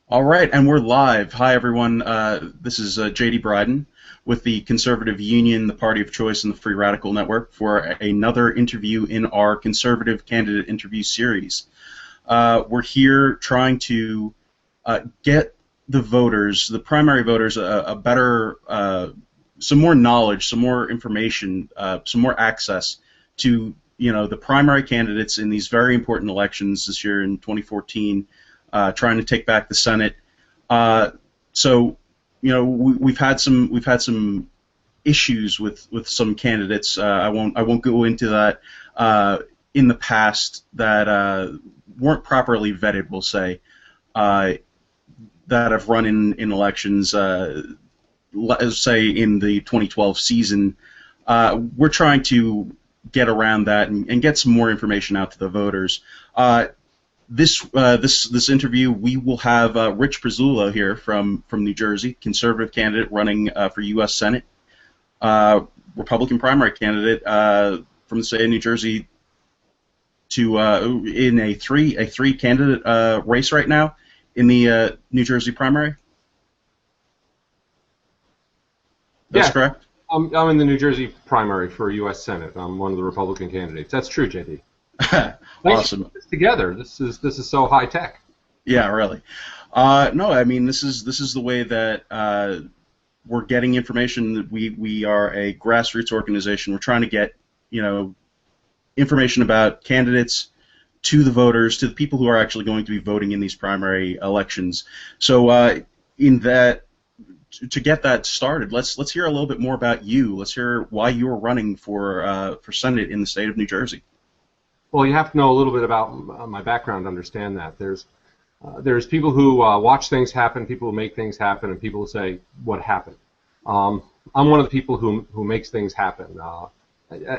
All right, and we're live. Hi, everyone. This is JD Bryden with the Conservative Union, the Party of Choice, and the Free Radical Network for another interview in our conservative candidate interview series. We're here trying to get the voters, the primary voters, a better, some more knowledge, some more information, some more access to the primary candidates in these very important elections this year in 2014. Trying to take back the Senate. So, we've had some issues with some candidates. I won't go into that in the past that weren't properly vetted. We'll say that have run in elections. Let's say in the 2012 season. We're trying to get around that and get some more information out to the voters. This interview, we will have Rich Pezzullo here from New Jersey, conservative candidate running for U.S. Senate, Republican primary candidate from the state of New Jersey, to in a three candidate race right now in the New Jersey primary. That's correct. I'm in the New Jersey primary for U.S. Senate. I'm one of the Republican candidates. That's true, JD. Awesome. Together, this is so high tech. Yeah, really. No, I mean this is the way that we're getting information. We are a grassroots organization. We're trying to get information about candidates to the voters, to the people who are actually going to be voting in these primary elections. So in that, to get that started, let's hear a little bit more about you. Let's hear why you are running for Senate in the state of New Jersey. Well, you have to know a little bit about my background to understand that. There's people who watch things happen, people who make things happen, and people who say, what happened? I'm one of the people who makes things happen.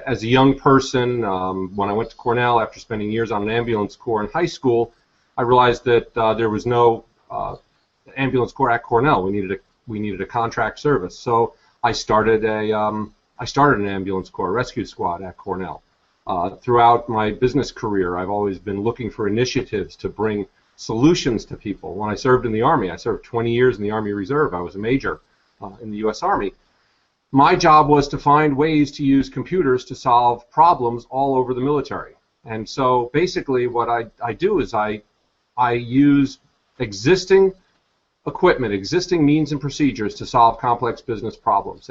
As a young person, when I went to Cornell after spending years on an ambulance corps in high school, I realized that there was no ambulance corps at Cornell. We needed a contract service. So I started an ambulance corps, rescue squad at Cornell. Throughout my business career, I've always been looking for initiatives to bring solutions to people. When I served in the Army, I served 20 years in the Army Reserve. I was a major in the U.S. Army. My job was to find ways to use computers to solve problems all over the military. And so basically what I do is I use existing equipment, existing means and procedures to solve complex business problems.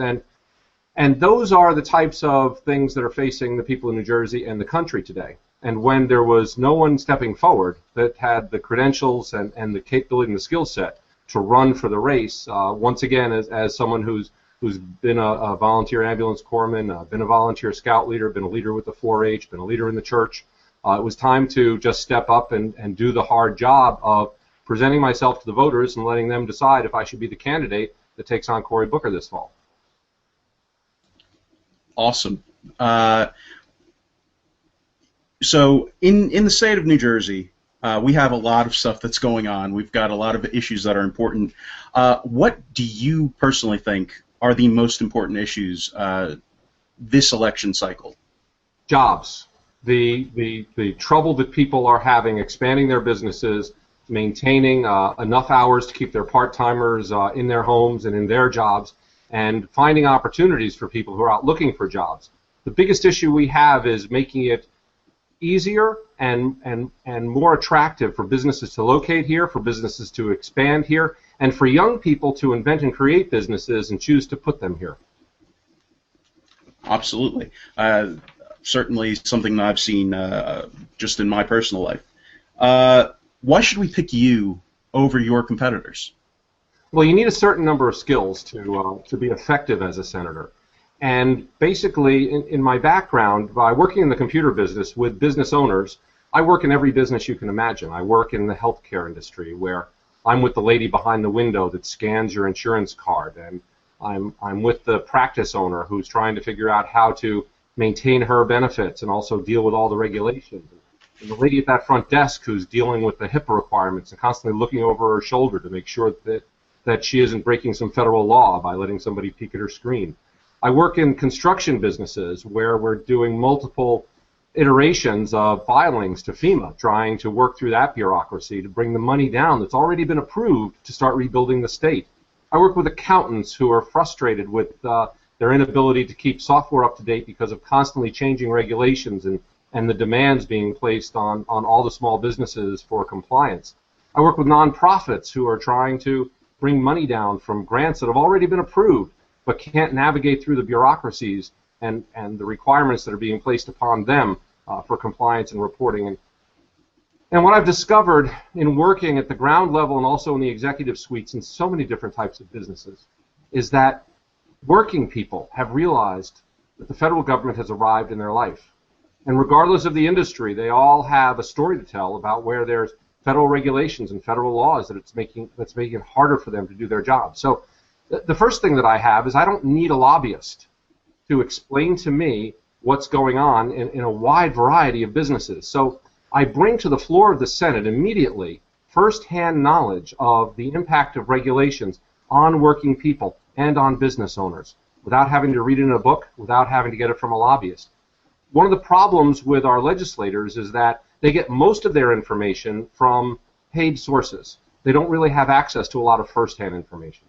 And those are the types of things that are facing the people in New Jersey and the country today. And when there was no one stepping forward that had the credentials and the capability and the skill set to run for the race, once again, as someone who's been a volunteer ambulance corpsman, been a volunteer scout leader, been a leader with the 4-H, been a leader in the church, it was time to just step up and do the hard job of presenting myself to the voters and letting them decide if I should be the candidate that takes on Cory Booker this fall. Awesome. So in the state of New Jersey, we have a lot of stuff that's going on. We've got a lot of issues that are important. What do you personally think are the most important issues this election cycle? Jobs. The trouble that people are having expanding their businesses, maintaining enough hours to keep their part-timers in their homes and in their jobs, and finding opportunities for people who are out looking for jobs. The biggest issue we have is making it easier and more attractive for businesses to locate here, for businesses to expand here, and for young people to invent and create businesses and choose to put them here. Absolutely. Certainly something that I've seen just in my personal life. Why should we pick you over your competitors? Well, you need a certain number of skills to be effective as a senator. And basically, in my background, by working in the computer business with business owners, I work in every business you can imagine. I work in the healthcare industry where I'm with the lady behind the window that scans your insurance card, and I'm with the practice owner who's trying to figure out how to maintain her benefits and also deal with all the regulations. And the lady at that front desk who's dealing with the HIPAA requirements and constantly looking over her shoulder to make sure that she isn't breaking some federal law by letting somebody peek at her screen. I work in construction businesses where we're doing multiple iterations of filings to FEMA, trying to work through that bureaucracy to bring the money down that's already been approved to start rebuilding the state. I work with accountants who are frustrated with their inability to keep software up to date because of constantly changing regulations and the demands being placed on all the small businesses for compliance. I work with nonprofits who are trying to bring money down from grants that have already been approved but can't navigate through the bureaucracies and the requirements that are being placed upon them for compliance and reporting. And what I've discovered in working at the ground level and also in the executive suites in so many different types of businesses is that working people have realized that the federal government has arrived in their life. And regardless of the industry, they all have a story to tell about where there's federal regulations and federal laws that's making it harder for them to do their job. So the first thing that I have is I don't need a lobbyist to explain to me what's going on in a wide variety of businesses. So I bring to the floor of the Senate immediately first-hand knowledge of the impact of regulations on working people and on business owners without having to read it in a book, without having to get it from a lobbyist. One of the problems with our legislators is that they get most of their information from paid sources. They don't really have access to a lot of first-hand information.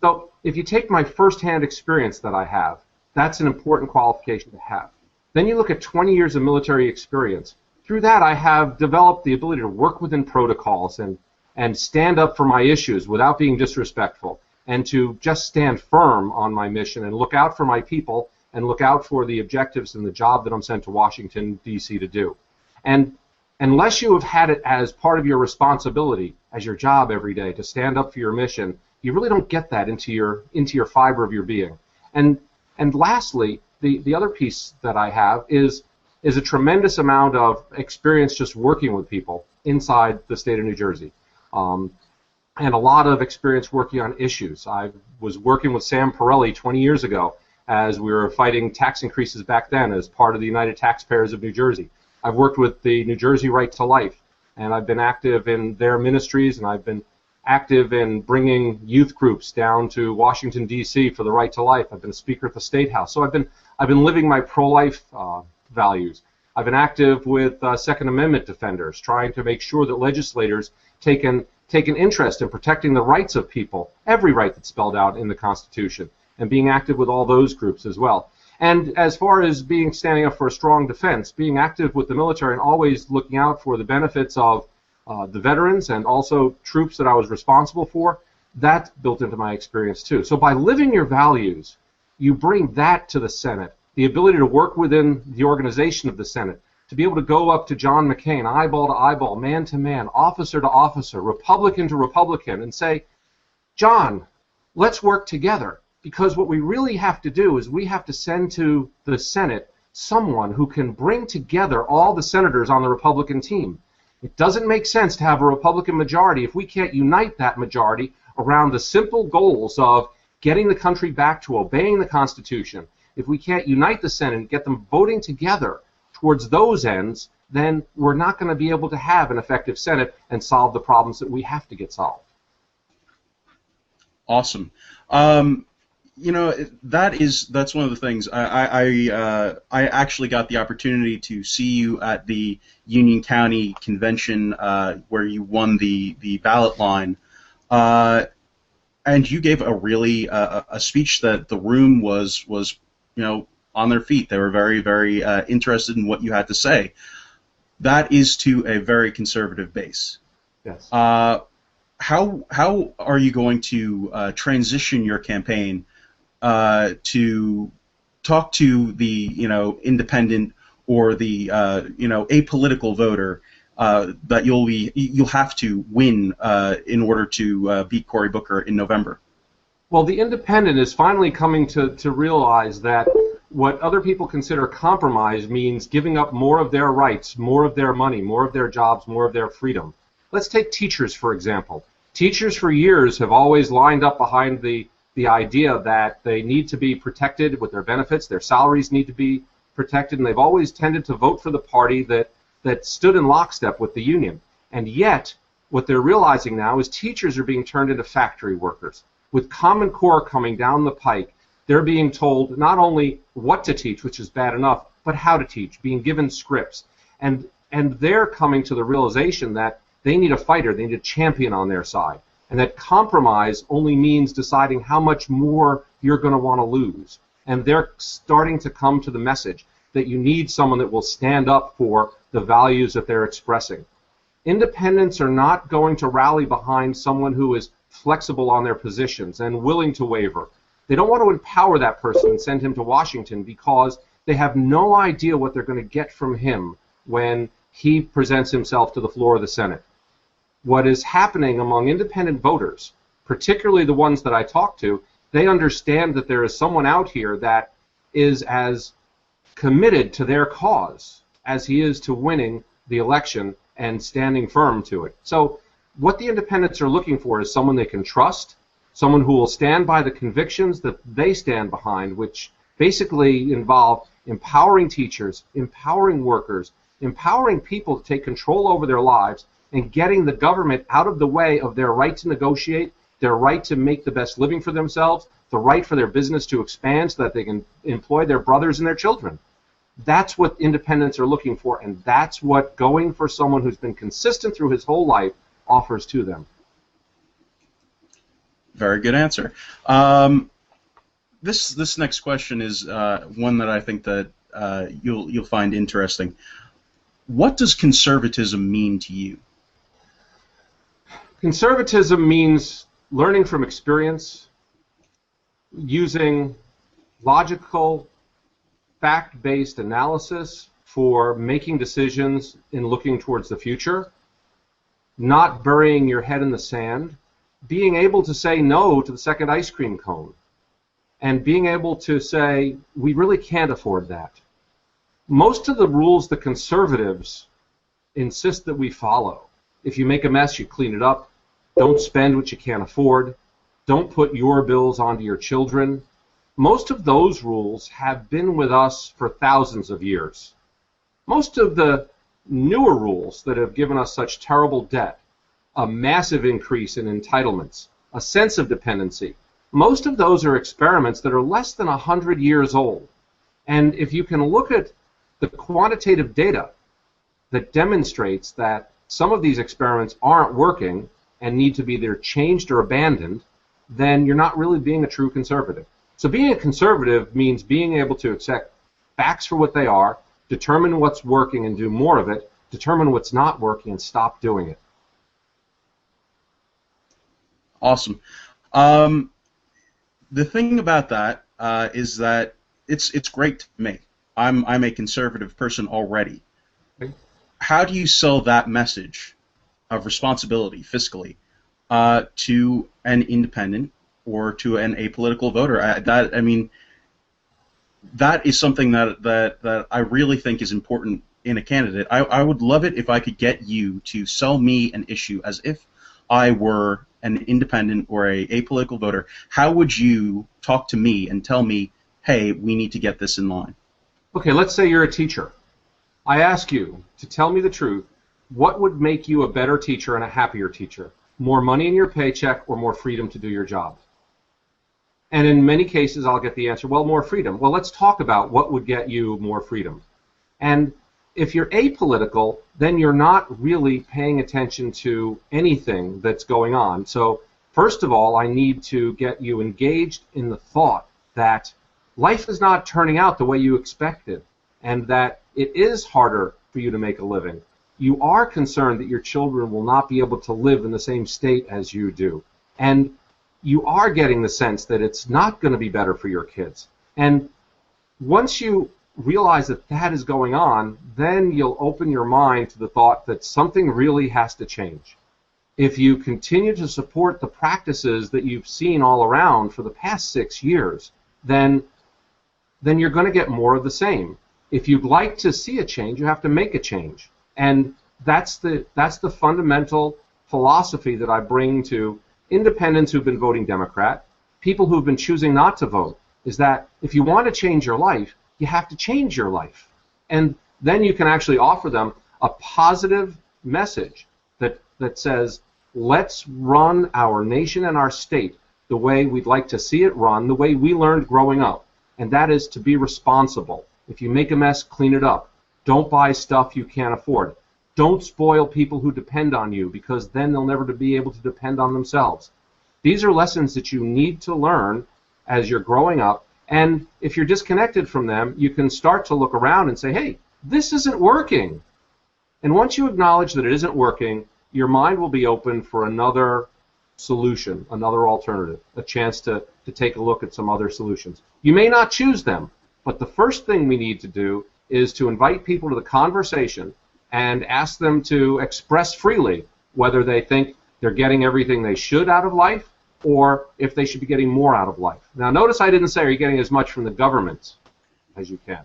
So if you take my first-hand experience that I have, that's an important qualification to have. Then you look at 20 years of military experience. Through that, I have developed the ability to work within protocols and stand up for my issues without being disrespectful, and to just stand firm on my mission and look out for my people and look out for the objectives and the job that I'm sent to Washington, D.C. to do. And unless you have had it as part of your responsibility, as your job every day, to stand up for your mission, you really don't get that into your fiber of your being. And lastly, the other piece that I have is a tremendous amount of experience just working with people inside the state of New Jersey. And a lot of experience working on issues. I was working with Sam Pirelli 20 years ago as we were fighting tax increases back then as part of the United Taxpayers of New Jersey. I've worked with the New Jersey Right to Life, and I've been active in their ministries, and I've been active in bringing youth groups down to Washington, D.C. for the Right to Life. I've been a speaker at the State House. So I've been living my pro-life values. I've been active with Second Amendment defenders, trying to make sure that legislators take an interest in protecting the rights of people, every right that's spelled out in the Constitution, and being active with all those groups as well. And as far as standing up for a strong defense, being active with the military and always looking out for the benefits of the veterans and also troops that I was responsible for, that's built into my experience too. So by living your values, you bring that to the Senate, the ability to work within the organization of the Senate, to be able to go up to John McCain, eyeball to eyeball, man to man, officer to officer, Republican to Republican, and say, John, let's work together. Because what we really have to do is we have to send to the Senate someone who can bring together all the senators on the Republican team. It doesn't make sense to have a Republican majority if we can't unite that majority around the simple goals of getting the country back to obeying the Constitution. If we can't unite the Senate and get them voting together towards those ends, then we're not going to be able to have an effective Senate and solve the problems that we have to get solved. Awesome. You know, that's one of the things. I actually got the opportunity to see you at the Union County Convention where you won the ballot line, and you gave a really a speech that the room was on their feet. They were very, very interested in what you had to say. That is to a very conservative base. Yes. How are you going to transition your campaign to talk to the independent or the apolitical voter that you'll have to win in order to beat Cory Booker in November? Well, the independent is finally coming to realize that what other people consider compromise means giving up more of their rights, more of their money, more of their jobs, more of their freedom. Let's take teachers, for example. Teachers for years have always lined up behind the idea that they need to be protected with their benefits, their salaries need to be protected, and they've always tended to vote for the party that stood in lockstep with the union. And yet, what they're realizing now is teachers are being turned into factory workers. With Common Core coming down the pike, they're being told not only what to teach, which is bad enough, but how to teach, being given scripts. And they're coming to the realization that they need a fighter, they need a champion on their side. And that compromise only means deciding how much more you're going to want to lose. And they're starting to come to the message that you need someone that will stand up for the values that they're expressing. Independents are not going to rally behind someone who is flexible on their positions and willing to waver. They don't want to empower that person and send him to Washington because they have no idea what they're going to get from him when he presents himself to the floor of the Senate. What is happening among independent voters, particularly the ones that I talk to, they understand that there is someone out here that is as committed to their cause as he is to winning the election and standing firm to it. So what the independents are looking for is someone they can trust, someone who will stand by the convictions that they stand behind, which basically involve empowering teachers, empowering workers, empowering people to take control over their lives, and getting the government out of the way of their right to negotiate, their right to make the best living for themselves, the right for their business to expand so that they can employ their brothers and their children. That's what independents are looking for, and that's what going for someone who's been consistent through his whole life offers to them. Very good answer. This next question is one that I think that you'll find interesting. What does conservatism mean to you? Conservatism means learning from experience, using logical, fact-based analysis for making decisions in looking towards the future, not burying your head in the sand, being able to say no to the second ice cream cone, and being able to say, we really can't afford that. Most of the rules the conservatives insist that we follow. If you make a mess, you clean it up. Don't spend what you can't afford. Don't put your bills onto your children. Most of those rules have been with us for thousands of years. Most of the newer rules that have given us such terrible debt, a massive increase in entitlements, a sense of dependency, most of those are experiments that are less than 100 years old. And if you can look at the quantitative data that demonstrates that some of these experiments aren't working and need to be either changed or abandoned, then you're not really being a true conservative. So being a conservative means being able to accept facts for what they are, determine what's working and do more of it, determine what's not working and stop doing it. Awesome. The thing about that is that it's great to me. I'm a conservative person already. Okay. How do you sell that message of responsibility fiscally to an independent or to an apolitical voter? That is something that I really think is important in a candidate. I would love it if I could get you to sell me an issue as if I were an independent or a apolitical voter. How would you talk to me and tell me, hey, we need to get this in line? Okay, let's say you're a teacher. I ask you to tell me the truth. What would make you a better teacher and a happier teacher? More money in your paycheck or more freedom to do your job? And in many cases, I'll get the answer, well, more freedom. Well, let's talk about what would get you more freedom. And if you're apolitical, then you're not really paying attention to anything that's going on. So first of all, I need to get you engaged in the thought that life is not turning out the way you expected, and that it is harder for you to make a living. You are concerned that your children will not be able to live in the same state as you do. And you are getting the sense that it's not going to be better for your kids. And once you realize that that is going on, then you'll open your mind to the thought that something really has to change. If you continue to support the practices that you've seen all around for the past 6 years, then you're going to get more of the same. If you'd like to see a change, you have to make a change. And that's the fundamental philosophy that I bring to independents who've been voting Democrat, people who've been choosing not to vote, is that if you want to change your life, you have to change your life. And then you can actually offer them a positive message that says, let's run our nation and our state the way we'd like to see it run, the way we learned growing up. And that is to be responsible. If you make a mess, clean it up. Don't buy stuff you can't afford. Don't spoil people who depend on you, because then they'll never be able to depend on themselves. These are lessons that you need to learn as you're growing up, and if you're disconnected from them, you can start to look around and say, hey, this isn't working. And once you acknowledge that it isn't working, your mind will be open for another solution, another alternative, a chance to take a look at some other solutions. You may not choose them, but the first thing we need to do is to invite people to the conversation and ask them to express freely whether they think they're getting everything they should out of life or if they should be getting more out of life. Now, notice I didn't say are you getting as much from the government as you can,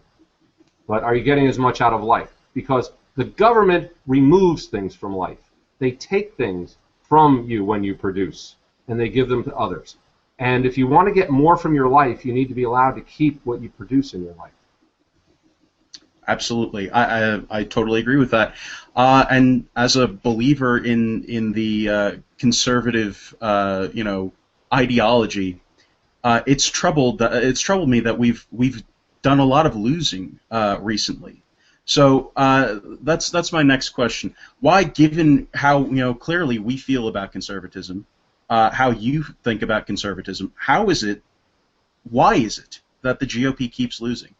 but are you getting as much out of life? Because the government removes things from life. They take things from you when you produce, and they give them to others. And if you want to get more from your life, you need to be allowed to keep what you produce in your life. Absolutely, I totally agree with that. And as a believer in the conservative ideology, it's troubled me that we've done a lot of losing recently. So that's my next question. Why, given how clearly we feel about conservatism, how you think about conservatism, why is it that the GOP keeps losing?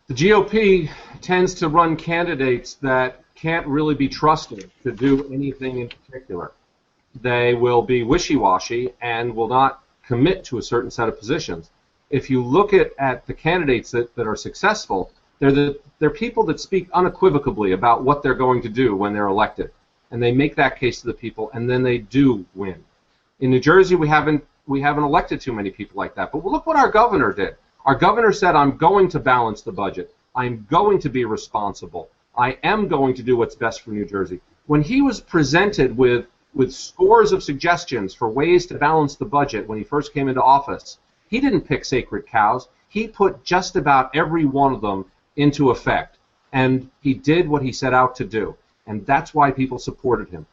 The GOP tends to run candidates that can't really be trusted to do anything in particular. They will be wishy-washy and will not commit to a certain set of positions. If you look at the candidates that are successful, they're people that speak unequivocally about what they're going to do when they're elected. And they make that case to the people, and then they do win. In New Jersey, we haven't elected too many people like that. But look what our governor did. Our governor said, I'm going to balance the budget. I'm going to be responsible. I am going to do what's best for New Jersey. When he was presented with scores of suggestions for ways to balance the budget when he first came into office, he didn't pick sacred cows. He put just about every one of them into effect. And he did what he set out to do. And that's why people supported him.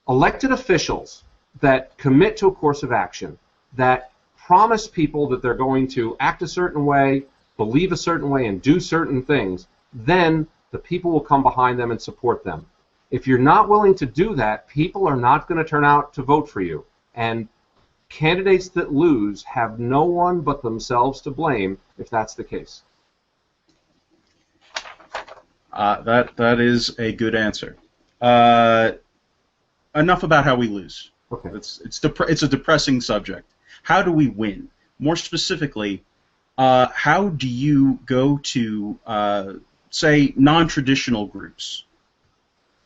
Elected officials that commit to a course of action, that promise people that they're going to act a certain way, believe a certain way, and do certain things, then the people will come behind them and support them. If you're not willing to do that, people are not going to turn out to vote for you. And candidates that lose have no one but themselves to blame if that's the case. That is a good answer. Enough about how we lose. Okay. It's a depressing subject. How do we win? More specifically, how do you go to, say, non-traditional groups,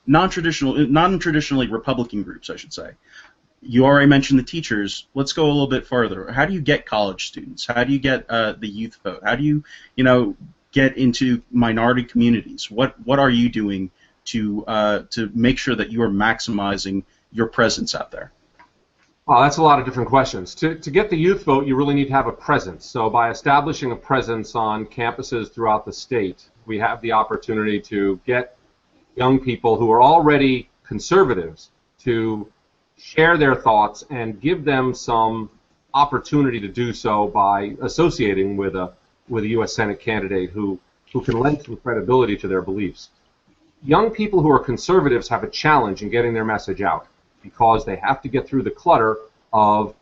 non-traditionally Republican groups, I should say? You already mentioned the teachers. Let's go a little bit further. How do you get college students? How do you get the youth vote? How do you, get into minority communities? What are you doing to make sure that you are maximizing your presence out there? Well, that's a lot of different questions. To get the youth vote, you really need to have a presence. So by establishing a presence on campuses throughout the state, we have the opportunity to get young people who are already conservatives to share their thoughts and give them some opportunity to do so by associating with a U.S. Senate candidate who can lend some credibility to their beliefs. Young people who are conservatives have a challenge in getting their message out, because they have to get through the clutter of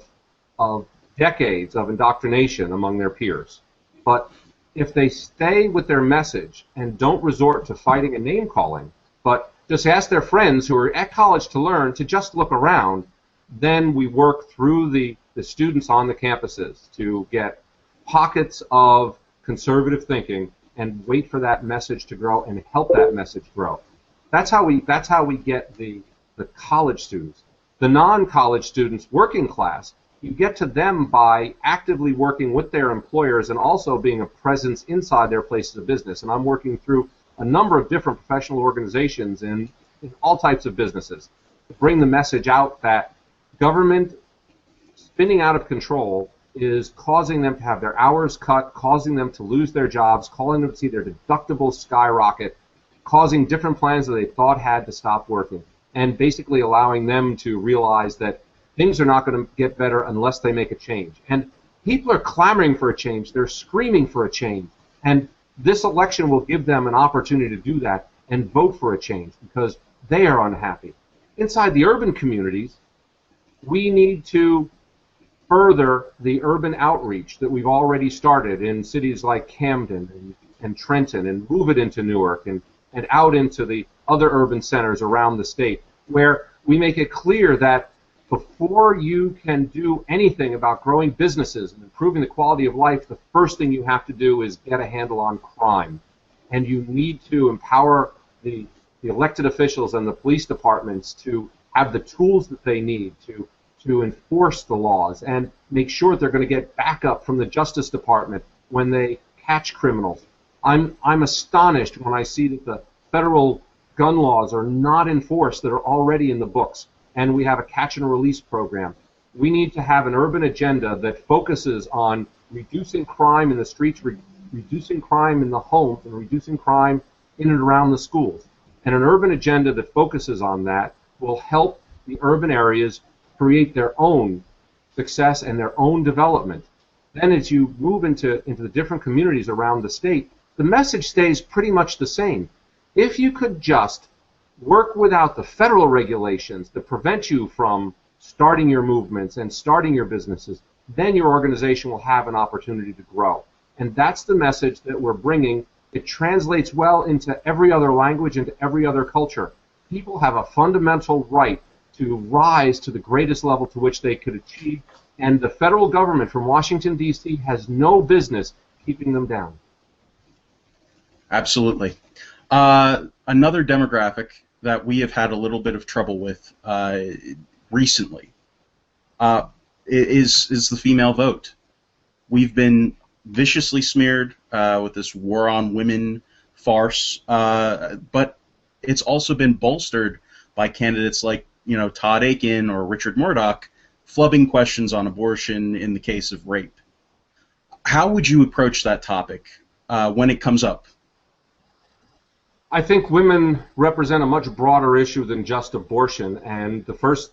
decades of indoctrination among their peers. But if they stay with their message and don't resort to fighting and name-calling, but just ask their friends who are at college to learn to just look around, then we work through the students on the campuses to get pockets of conservative thinking and wait for that message to grow and help that message grow. That's how we get the college students. The non-college students, working class, you get to them by actively working with their employers and also being a presence inside their places of business. And I'm working through a number of different professional organizations in all types of businesses to bring the message out that government spinning out of control is causing them to have their hours cut, causing them to lose their jobs, causing them to see their deductibles skyrocket, causing different plans that they thought had to stop working, and basically allowing them to realize that things are not going to get better unless they make a change. And People are clamoring for a change. They're screaming for a change. And this election will give them an opportunity to do that and vote for a change because they are unhappy. Inside the urban communities, we need to further the urban outreach that we've already started in cities like Camden and Trenton, and move it into Newark and out into the other urban centers around the state, where we make it clear that before you can do anything about growing businesses and improving the quality of life, the first thing you have to do is get a handle on crime. And you need to empower the elected officials and the police departments to have the tools that they need to enforce the laws and make sure they're going to get backup from the Justice Department when they catch criminals. I'm astonished when I see that the federal gun laws are not enforced that are already in the books, and we have a catch and release program. We need to have an urban agenda that focuses on reducing crime in the streets, reducing crime in the homes, and reducing crime in and around the schools. And an urban agenda that focuses on that will help the urban areas create their own success and their own development. Then as you move into the different communities around the state, the message stays pretty much the same. If you could just work without the federal regulations that prevent you from starting your movements and starting your businesses, then your organization will have an opportunity to grow. And that's the message that we're bringing. It translates well into every other language, into every other culture. People have a fundamental right to rise to the greatest level to which they could achieve, and the federal government from Washington, D.C. has no business keeping them down. Absolutely. Another demographic that we have had a little bit of trouble with recently is the female vote. We've been viciously smeared with this war on women farce, but it's also been bolstered by candidates like Todd Akin or Richard Murdoch flubbing questions on abortion in the case of rape. How would you approach that topic when it comes up? I think women represent a much broader issue than just abortion, and the first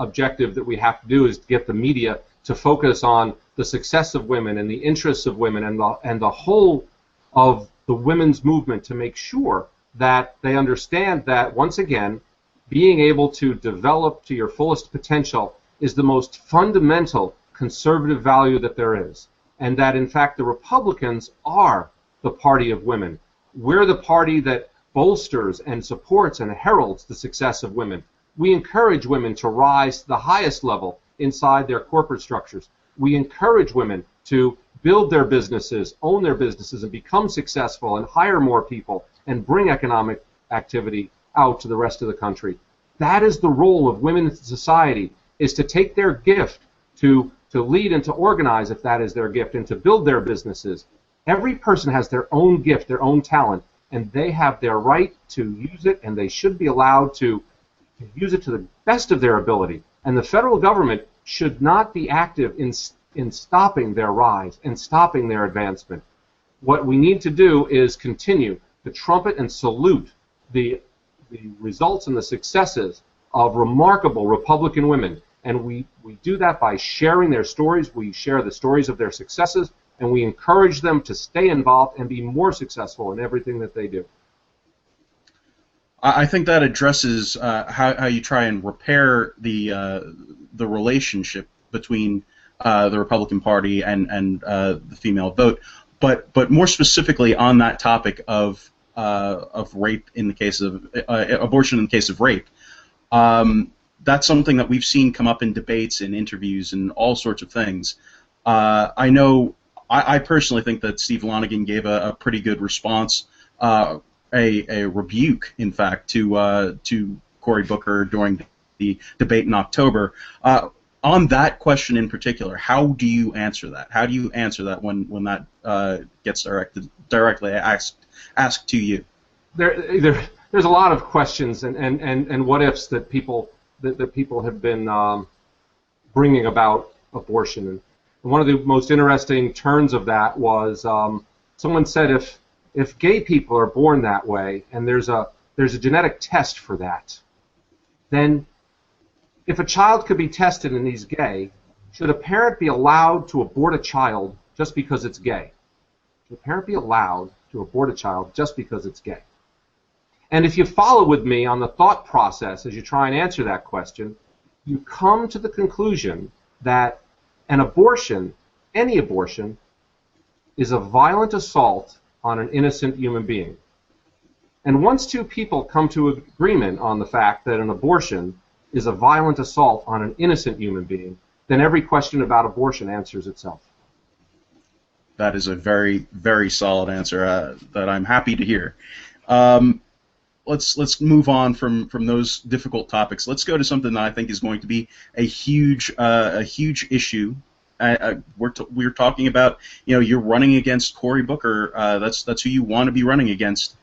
objective that we have to do is to get the media to focus on the success of women and the interests of women and the whole of the women's movement, to make sure that they understand that, once again, being able to develop to your fullest potential is the most fundamental conservative value that there is, and that, in fact, the Republicans are the party of women. We're the party that bolsters and supports and heralds the success of women. We encourage women to rise to the highest level inside their corporate structures. We encourage women to build their businesses, own their businesses, and become successful and hire more people and bring economic activity out to the rest of the country. That is the role of women in society, is to take their gift, to lead and to organize, if that is their gift, and to build their businesses. Every person has their own gift, their own talent, and they have their right to use it, and they should be allowed to use it to the best of their ability. And the federal government should not be active in stopping their rise and stopping their advancement. What we need to do is continue to trumpet and salute the results and the successes of remarkable Republican women. And we do that by sharing their stories. We share the stories of their successes, and we encourage them to stay involved and be more successful in everything that they do. I think that addresses how you try and repair the relationship between the Republican Party and the female vote, but more specifically on that topic of rape in the case of abortion in the case of rape. That's something that we've seen come up in debates and interviews and all sorts of things. I know. I personally think that Steve Lonegan gave a pretty good response, a rebuke, in fact, to Cory Booker during the debate in October. On that question in particular, how do you answer that? How do you answer that when that gets directly asked to you? There's a lot of questions and what ifs that people have been bringing about abortion. And one of the most interesting turns of that was someone said if gay people are born that way and there's a genetic test for that, then if a child could be tested and he's gay, Should a parent be allowed to abort a child just because it's gay? Should a parent be allowed to abort a child just because it's gay? And if you follow with me on the thought process as you try and answer that question, you come to the conclusion that an abortion, any abortion, is a violent assault on an innocent human being. And once two people come to agreement on the fact that an abortion is a violent assault on an innocent human being, then every question about abortion answers itself. That is a very, very solid answer that I'm happy to hear. Let's move on from those difficult topics. Let's go to something that I think is going to be a huge issue. We're talking about, you're running against Cory Booker. That's who you want to be running against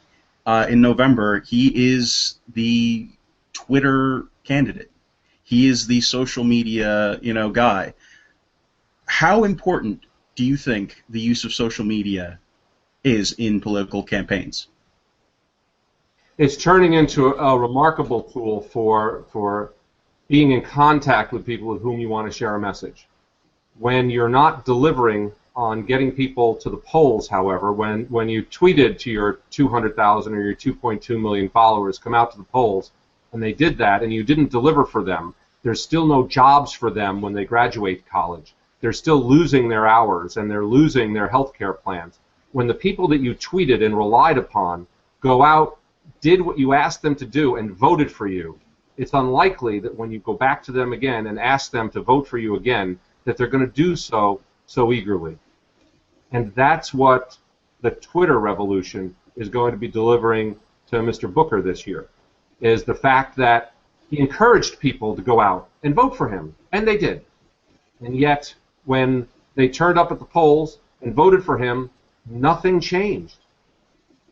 in November. He is the Twitter candidate. He is the social media guy. How important do you think the use of social media is in political campaigns? It's turning into a remarkable tool for being in contact with people with whom you want to share a message. When you're not delivering on getting people to the polls, however, when you tweeted to your 200,000 or your 2.2 million followers, come out to the polls, and they did that, and you didn't deliver for them, there's still no jobs for them when they graduate college. They're still losing their hours, and they're losing their health care plans. When the people that you tweeted and relied upon go out, did what you asked them to do, and voted for you, it's unlikely that when you go back to them again and ask them to vote for you again, that they're going to do so eagerly. And that's what the Twitter revolution is going to be delivering to Mr. Booker this year, is the fact that he encouraged people to go out and vote for him, and they did. And yet, when they turned up at the polls and voted for him, nothing changed.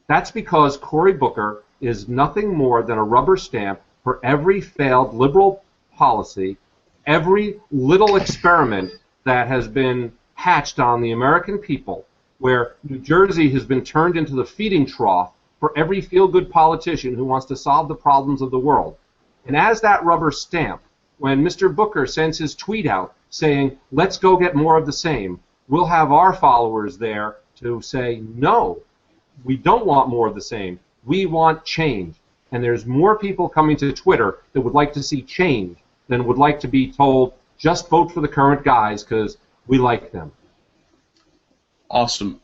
That's because Cory Booker is nothing more than a rubber stamp for every failed liberal policy, every little experiment that has been hatched on the American people, where New Jersey has been turned into the feeding trough for every feel-good politician who wants to solve the problems of the world. And as that rubber stamp, when Mr. Booker sends his tweet out saying, let's go get more of the same, we'll have our followers there to say, no, we don't want more of the same. We want change. And there's more people coming to Twitter that would like to see change than would like to be told, just vote for the current guys because we like them. Awesome.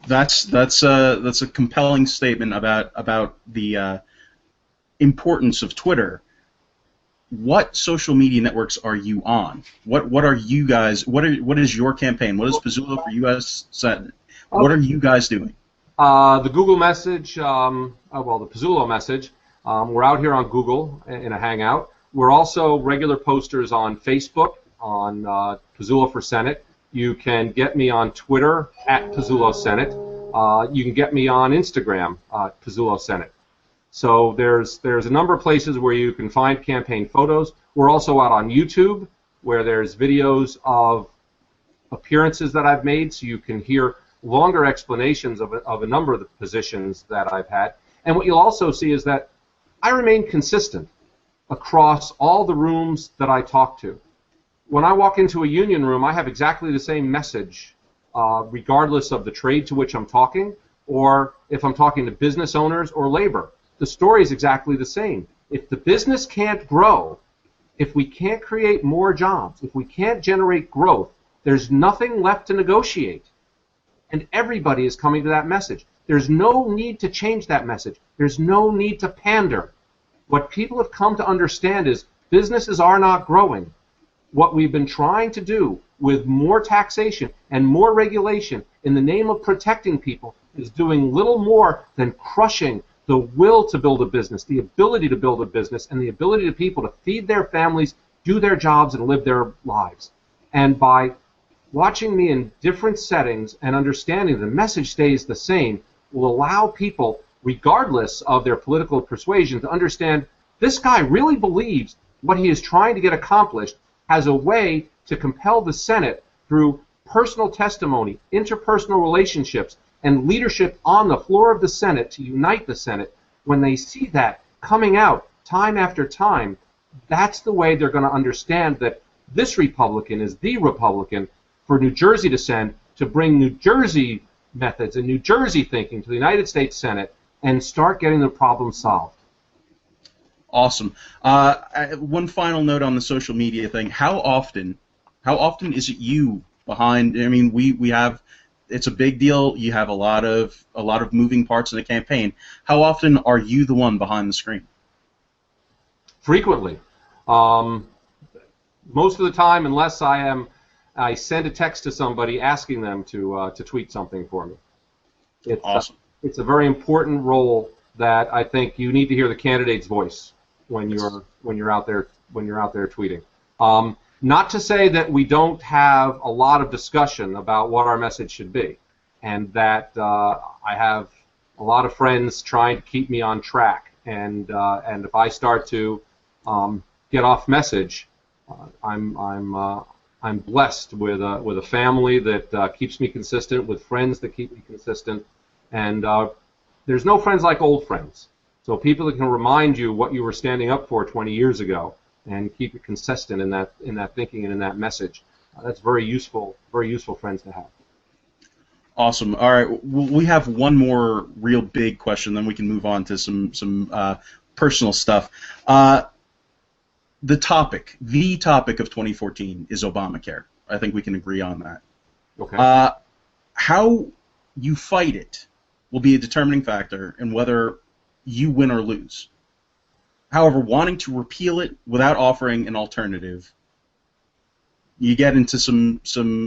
That's a compelling statement about the importance of Twitter. What social media networks are you on? What are you guys? What is your campaign? What is Pezzullo for U.S. Senate? What are you guys doing? The Google message, the Pezzullo message. We're out here on Google in a hangout. We're also regular posters on Facebook on Pezzullo for Senate. You can get me on Twitter at Pezzullo Senate. You can get me on Instagram, Pezzullo Senate. So there's a number of places where you can find campaign photos. We're also out on YouTube, where there's videos of appearances that I've made, so you can hear longer explanations of a number of the positions that I've had. And what you'll also see is that I remain consistent across all the rooms that I talk to. When I walk into a union room, I have exactly the same message, regardless of the trade to which I'm talking, or if I'm talking to business owners or labor. The story is exactly the same. If the business can't grow, if we can't create more jobs, if we can't generate growth, there's nothing left to negotiate. And everybody is coming to that message. There's no need to change that message. There's no need to pander. What people have come to understand is businesses are not growing. What we've been trying to do with more taxation and more regulation in the name of protecting people is doing little more than crushing the will to build a business, the ability to build a business, and the ability of people to feed their families, do their jobs, and live their lives. And by watching me in different settings and understanding the message stays the same will allow people, regardless of their political persuasion, to understand this guy really believes what he is trying to get accomplished has a way to compel the Senate through personal testimony, interpersonal relationships, and leadership on the floor of the Senate to unite the Senate. When they see that coming out time after time, that's the way they're going to understand that this Republican is the Republican for New Jersey to send to bring New Jersey methods and New Jersey thinking to the United States Senate and start getting the problem solved. Awesome. One final note on the social media thing. How often is it you behind? I mean, we have, it's a big deal. You have a lot of moving parts in the campaign. How often are you the one behind the screen? Frequently. Most of the time, unless I send a text to somebody asking them to tweet something for me. It's awesome. It's a very important role that I think you need to hear the candidate's voice when you're out there tweeting. Not to say that we don't have a lot of discussion about what our message should be, and that I have a lot of friends trying to keep me on track. And if I start to get off message, I'm blessed with a family that keeps me consistent, with friends that keep me consistent, and there's no friends like old friends. So people that can remind you what you were standing up for 20 years ago and keep it consistent in that thinking and in that message. That's very useful friends to have. Awesome. All right, we have one more real big question, then we can move on to some personal stuff. The topic of 2014 is Obamacare. I think we can agree on that. Okay. How you fight it will be a determining factor in whether you win or lose. However, wanting to repeal it without offering an alternative, you get into some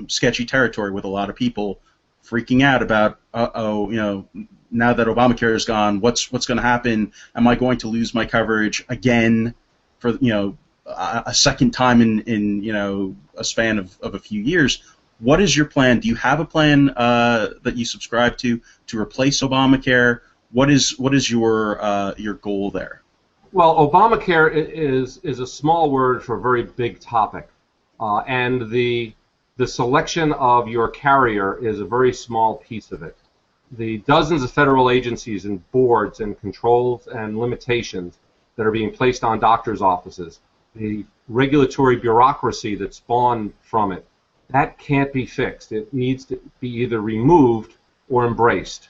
sketchy territory with a lot of people freaking out about, now that Obamacare is gone, what's going to happen? Am I going to lose my coverage again for a second time in a span of a few years? What is your plan? Do you have a plan that you subscribe to replace Obamacare? What is your goal there? Well, Obamacare is a small word for a very big topic, and the selection of your carrier is a very small piece of it. The dozens of federal agencies and boards and controls and limitations that are being placed on doctors' offices, the regulatory bureaucracy that spawned from it, that can't be fixed. It needs to be either removed or embraced.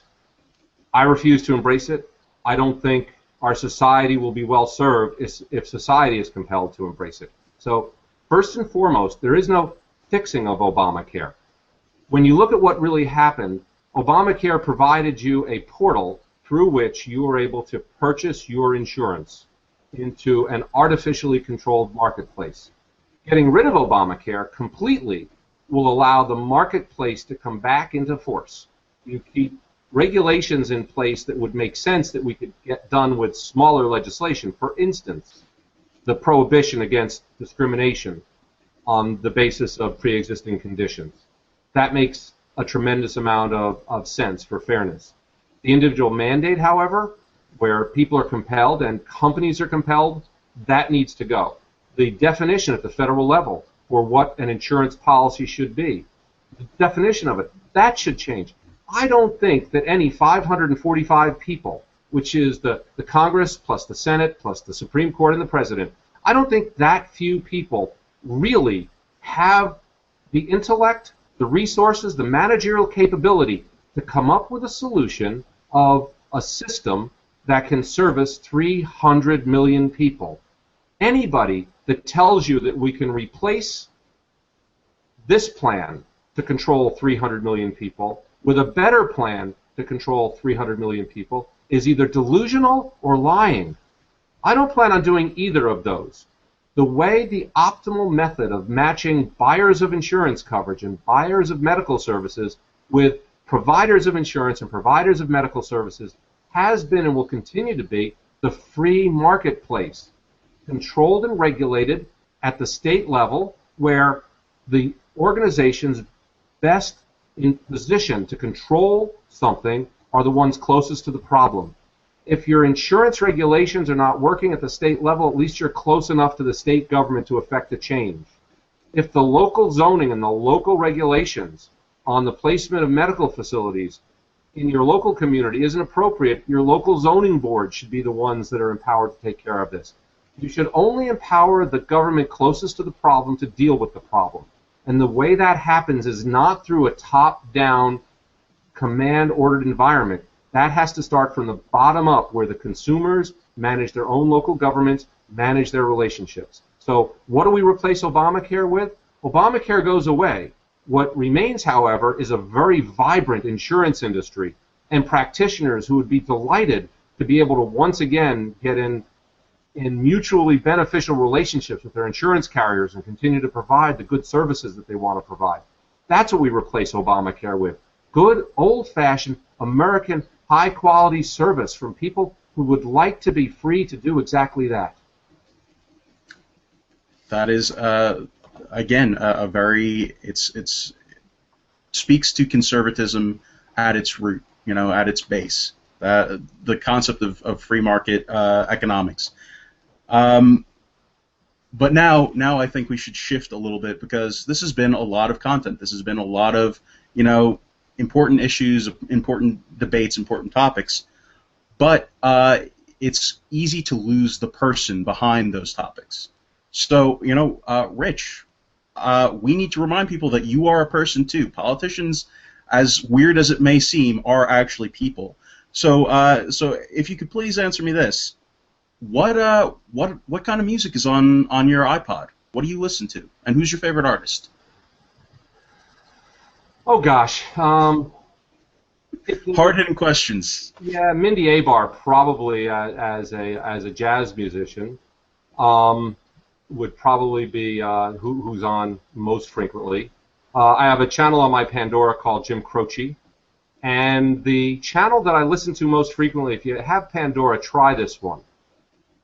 I refuse to embrace it. I don't think our society will be well served if society is compelled to embrace it. So first and foremost, there is no fixing of Obamacare. When you look at what really happened, Obamacare provided you a portal through which you were able to purchase your insurance into an artificially controlled marketplace. Getting rid of Obamacare completely will allow the marketplace to come back into force. You keep regulations in place that would make sense that we could get done with smaller legislation. For instance, the prohibition against discrimination on the basis of pre-existing conditions. That makes a tremendous amount of sense for fairness. The individual mandate, however, where people are compelled and companies are compelled, that needs to go. The definition at the federal level for what an insurance policy should be, the definition of it, that should change. I don't think that any 545 people, which is the Congress plus the Senate plus the Supreme Court and the President, I don't think that few people really have the intellect, the resources, the managerial capability to come up with a solution of a system that can service 300 million people. Anybody that tells you that we can replace this plan to control 300 million people with a better plan to control 300 million people is either delusional or lying. I don't plan on doing either of those. The way the optimal method of matching buyers of insurance coverage and buyers of medical services with providers of insurance and providers of medical services has been and will continue to be the free marketplace, controlled and regulated at the state level, where the organizations best in position to control something are the ones closest to the problem. If your insurance regulations are not working at the state level, at least you're close enough to the state government to effect a change. If the local zoning and the local regulations on the placement of medical facilities in your local community isn't appropriate, your local zoning board should be the ones that are empowered to take care of this. You should only empower the government closest to the problem to deal with the problem. And the way that happens is not through a top-down, command-ordered environment. That has to start from the bottom up, where the consumers manage their own local governments, manage their relationships. So what do we replace Obamacare with? Obamacare goes away. What remains, however, is a very vibrant insurance industry and practitioners who would be delighted to be able to once again get in mutually beneficial relationships with their insurance carriers and continue to provide the good services that they want to provide. That's what we replace Obamacare with. Good, old-fashioned, American, high-quality service from people who would like to be free to do exactly that. That is, again, a very, it's speaks to conservatism at its root, at its base. The concept of free market economics. But now I think we should shift a little bit, because this has been a lot of content. This has been a lot of, important issues, important debates, important topics. But it's easy to lose the person behind those topics. So, Rich, we need to remind people that you are a person too. Politicians, as weird as it may seem, are actually people. So if you could please answer me this. What kind of music is on your iPod? What do you listen to? And who's your favorite artist? Oh gosh, hard-hitting questions. Yeah, Mindy Abar probably as a jazz musician would probably be who's on most frequently. I have a channel on my Pandora called Jim Croce, and the channel that I listen to most frequently, if you have Pandora, try this one.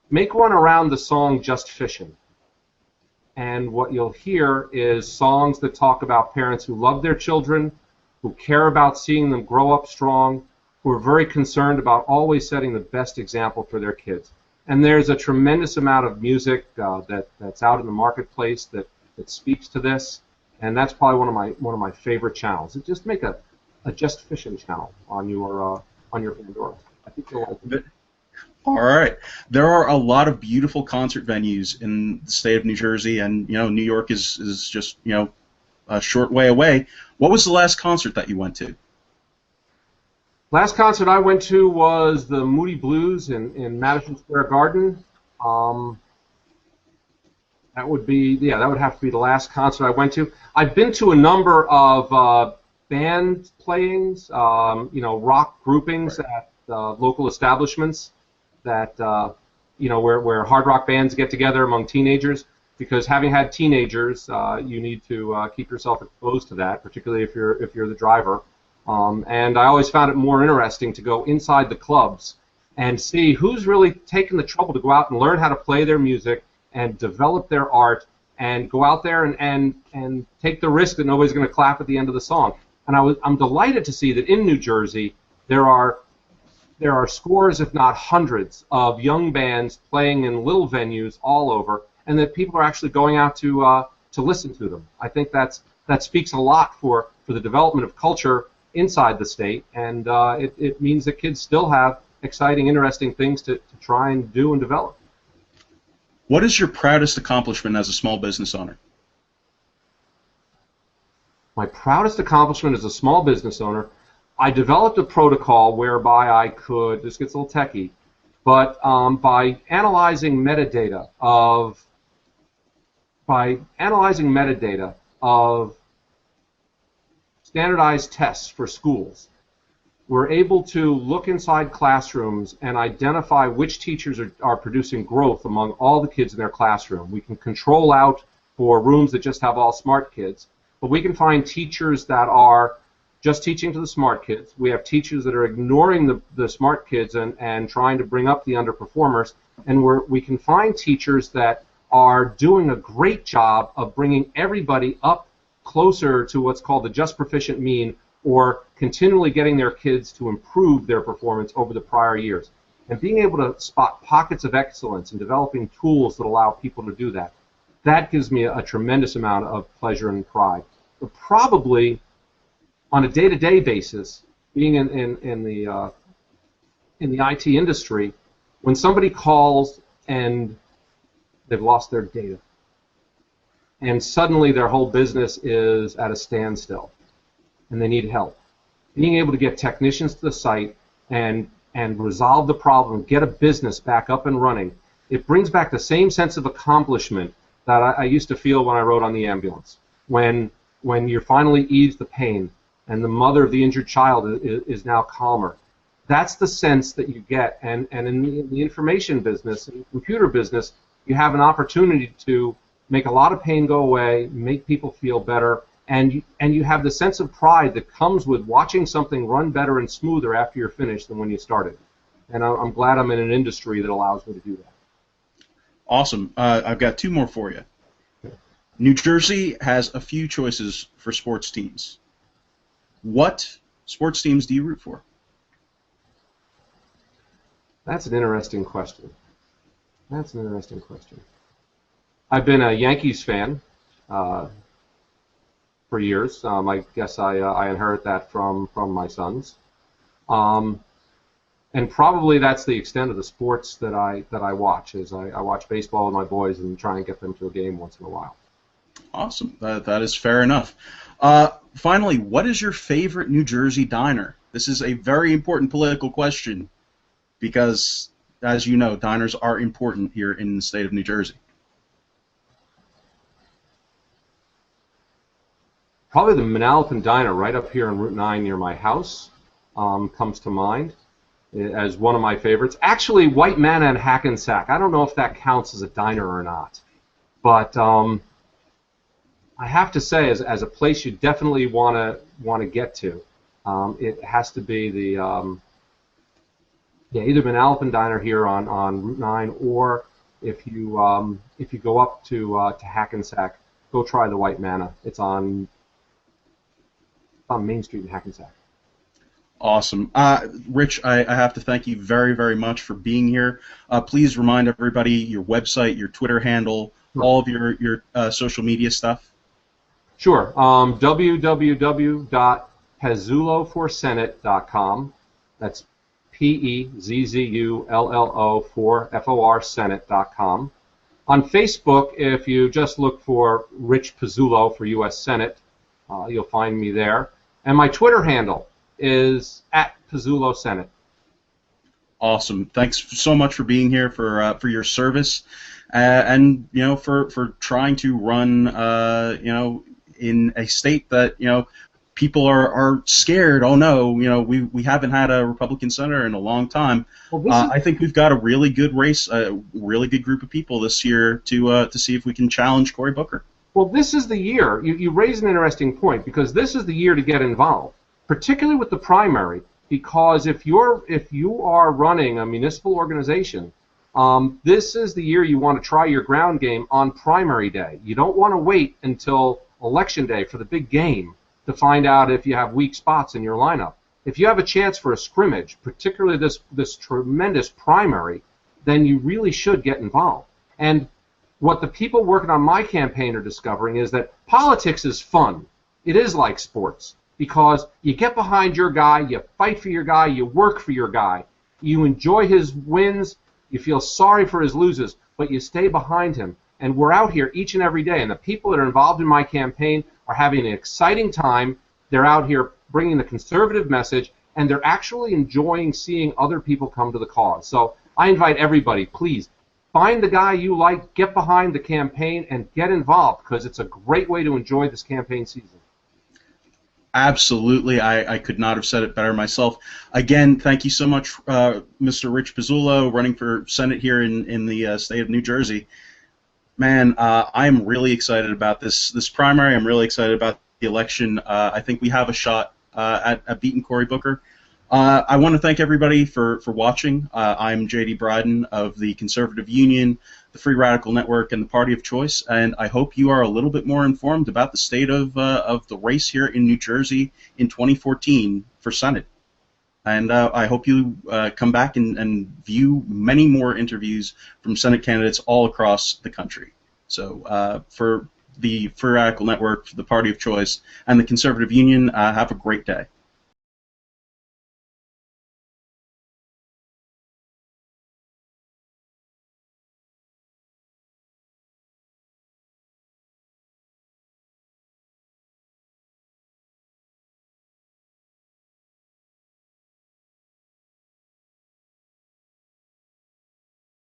Make one around the song Just Fishin'. And what you'll hear is songs that talk about parents who love their children, who care about seeing them grow up strong, who are very concerned about always setting the best example for their kids. And there's a tremendous amount of music that's out in the marketplace that speaks to this, and that's probably one of my favorite channels. Just make a Just Fishin' channel on your Pandora. I think you'll like it. All right. There are a lot of beautiful concert venues in the state of New Jersey, and New York is just a short way away. What was the last concert that you went to? Last concert I went to was the Moody Blues in Madison Square Garden. That would have to be the last concert I went to. I've been to a number of band playings, rock groupings at local establishments that where hard rock bands get together among teenagers, because having had teenagers, you need to keep yourself exposed to that, particularly if you're the driver. And I always found it more interesting to go inside the clubs and see who's really taken the trouble to go out and learn how to play their music and develop their art and go out there and take the risk that nobody's going to clap at the end of the song. And I'm delighted to see that in New Jersey there are scores, if not hundreds, of young bands playing in little venues all over, and that people are actually going out to listen to them. I think that speaks a lot for the development of culture inside the state, and it means that kids still have exciting, interesting things to try and do and develop. What is your proudest accomplishment as a small business owner? My proudest accomplishment as a small business owner, I developed a protocol whereby I could, this gets a little techie, but by analyzing metadata of standardized tests for schools, we're able to look inside classrooms and identify which teachers are producing growth among all the kids in their classroom. We can control out for rooms that just have all smart kids, but we can find teachers that are just teaching to the smart kids. We have teachers that are ignoring the smart kids and trying to bring up the underperformers, and we can find teachers that are doing a great job of bringing everybody up closer to what's called the just proficient mean, or continually getting their kids to improve their performance over the prior years. And being able to spot pockets of excellence and developing tools that allow people to do that, that gives me a tremendous amount of pleasure and pride. But probably on a day-to-day basis, being in the IT industry, when somebody calls and they've lost their data. And suddenly their whole business is at a standstill, and they need help. Being able to get technicians to the site and resolve the problem, get a business back up and running, it brings back the same sense of accomplishment that I used to feel when I rode on the ambulance. When you finally ease the pain and the mother of the injured child is now calmer. That's the sense that you get. And in the information business, in the computer business, you have an opportunity to make a lot of pain go away, make people feel better, and you have the sense of pride that comes with watching something run better and smoother after you're finished than when you started. And I'm glad I'm in an industry that allows me to do that. Awesome. I've got two more for you. New Jersey has a few choices for sports teams. What sports teams do you root for? That's an interesting question. I've been a Yankees fan for years. I guess I inherit that from my sons. And probably that's the extent of the sports that I watch. Is I watch baseball with my boys and try and get them to a game once in a while. Awesome. That is fair enough. Finally, what is your favorite New Jersey diner? This is a very important political question because, as you know, diners are important here in the state of New Jersey. Probably the Manalapan Diner right up here on Route 9 near my house comes to mind as one of my favorites. Actually, White Manna and Hackensack. I don't know if that counts as a diner or not, but I have to say, as a place you definitely want to get to, it has to be the either Manalapan Diner here on Route 9, or if you go up to Hackensack, go try the White Manna. It's on Main Street in Hackensack. Awesome. Rich, I have to thank you very, very much for being here. Please remind everybody your website, your Twitter handle, all of your social media stuff. Sure. www.pezzullo4senate.com. That's Pezzullo for Senate.com. On Facebook, if you just look for Rich Pezzullo for U.S. Senate, you'll find me there. And my Twitter handle is @Pezzullo Senate. Awesome. Thanks so much for being here, for your service, and for trying to run in a state that people are scared. Oh no, we haven't had a Republican senator in a long time. Well, I think we've got a really good race, a really good group of people this year to see if we can challenge Cory Booker. Well, this is the year. You raise an interesting point, because this is the year to get involved, particularly with the primary. Because if you are running a municipal organization, this is the year you want to try your ground game on primary day. You don't want to wait until election day for the big game to find out if you have weak spots in your lineup. If you have a chance for a scrimmage, particularly this tremendous primary, then you really should get involved. And what the people working on my campaign are discovering is that politics is fun. It is like sports, because you get behind your guy, you fight for your guy, you work for your guy, you enjoy his wins, you feel sorry for his losses, but you stay behind him. And we're out here each and every day, and the people that are involved in my campaign are having an exciting time. They're out here bringing the conservative message, and they're actually enjoying seeing other people come to the cause. So I invite everybody, please, find the guy you like, get behind the campaign, and get involved, because it's a great way to enjoy this campaign season. Absolutely. I could not have said it better myself. Again, thank you so much, Mr. Rich Pezzullo, running for Senate here in the state of New Jersey. Man, I'm really excited about this primary. I'm really excited about the election. I think we have a shot at beating Cory Booker. I want to thank everybody for watching. I'm J.D. Bryden of the Conservative Union, the Free Radical Network, and the Party of Choice, and I hope you are a little bit more informed about the state of the race here in New Jersey in 2014 for Senate. And I hope you come back and view many more interviews from Senate candidates all across the country. So for the Free Radical Network, the Party of Choice, and the Conservative Union, have a great day.